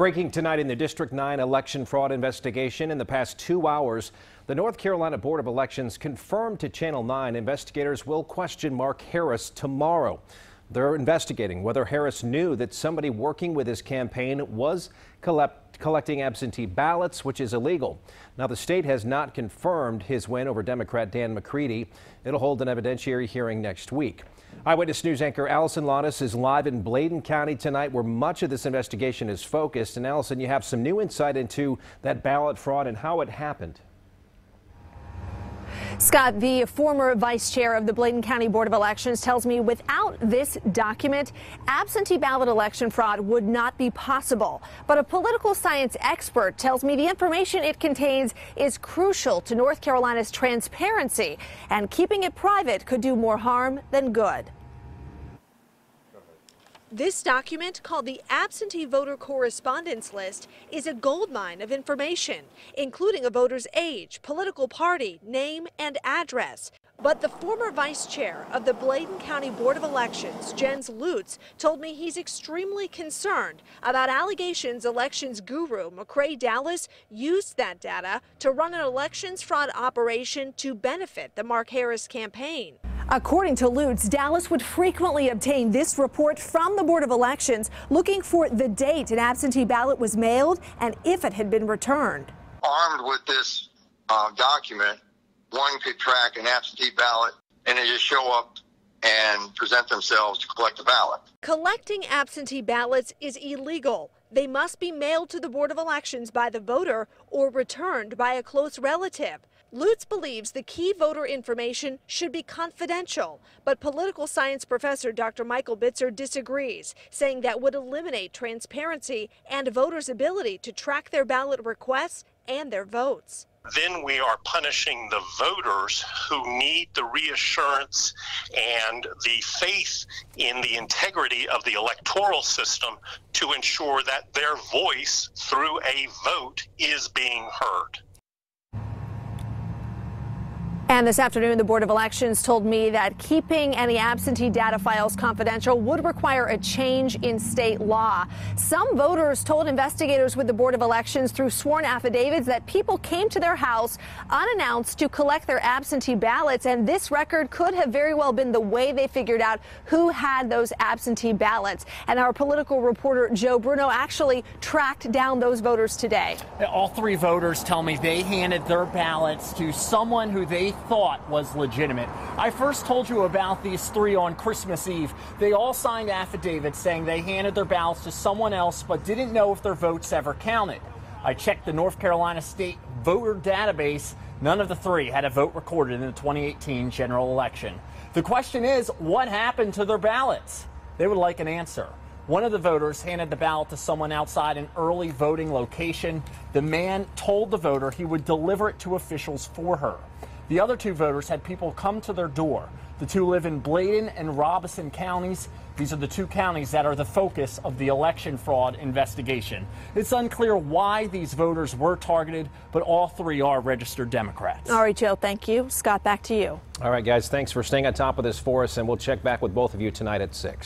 Breaking tonight in the District 9 election fraud investigation. In the past 2 hours, the North Carolina Board of Elections confirmed to Channel 9 investigators will question Mark Harris tomorrow. They're investigating whether Harris knew that somebody working with his campaign was collecting absentee ballots, which is illegal. Now, the state has not confirmed his win over Democrat Dan McCrae. It'll hold an evidentiary hearing next week. Eyewitness News anchor Allison Lautis is live in Bladen County tonight, where much of this investigation is focused. And Allison, you have some new insight into that ballot fraud and how it happened. Scott, the former vice chair of the Bladen County Board of Elections, tells me without this document, absentee ballot election fraud would not be possible. But a political science expert tells me the information it contains is crucial to North Carolina's transparency, and keeping it private could do more harm than good. This document, called the Absentee Voter Correspondence List, is a goldmine of information, including a voter's age, political party, name, and address. But the former vice chair of the Bladen County Board of Elections, Jens Lutz, told me he's extremely concerned about allegations elections guru McCrae Dowless used that data to run an elections fraud operation to benefit the Mark Harris campaign. According to Lutz, Dowless would frequently obtain this report from the Board of Elections, looking for the date an absentee ballot was mailed and if it had been returned. Armed with this document, one could track an absentee ballot and they just show up and present themselves to collect a ballot. Collecting absentee ballots is illegal. They must be mailed to the Board of Elections by the voter or returned by a close relative. Lutz believes the key voter information should be confidential, but political science professor Dr. Michael Bitzer disagrees, saying that would eliminate transparency and voters' ability to track their ballot requests and their votes. Then we are punishing the voters who need the reassurance and the faith in the integrity of the electoral system to ensure that their voice through a vote is being heard. And this afternoon, the Board of Elections told me that keeping any absentee data files confidential would require a change in state law. Some voters told investigators with the Board of Elections through sworn affidavits that people came to their house unannounced to collect their absentee ballots, and this record could have very well been the way they figured out who had those absentee ballots. And our political reporter Joe Bruno actually tracked down those voters today. All three voters tell me they handed their ballots to someone who they thought was legitimate. I first told you about these three on Christmas Eve. They all signed affidavits saying they handed their ballots to someone else but didn't know if their votes ever counted. I checked the North Carolina State voter database. None of the three had a vote recorded in the 2018 general election. The question is, what happened to their ballots? They would like an answer. One of the voters handed the ballot to someone outside an early voting location. The man told the voter he would deliver it to officials for her. The other two voters had people come to their door. The two live in Bladen and Robeson counties. These are the two counties that are the focus of the election fraud investigation. It's unclear why these voters were targeted, but all three are registered Democrats. All right, Joe, thank you. Scott, back to you. All right, guys, thanks for staying on top of this for us, and we'll check back with both of you tonight at 6.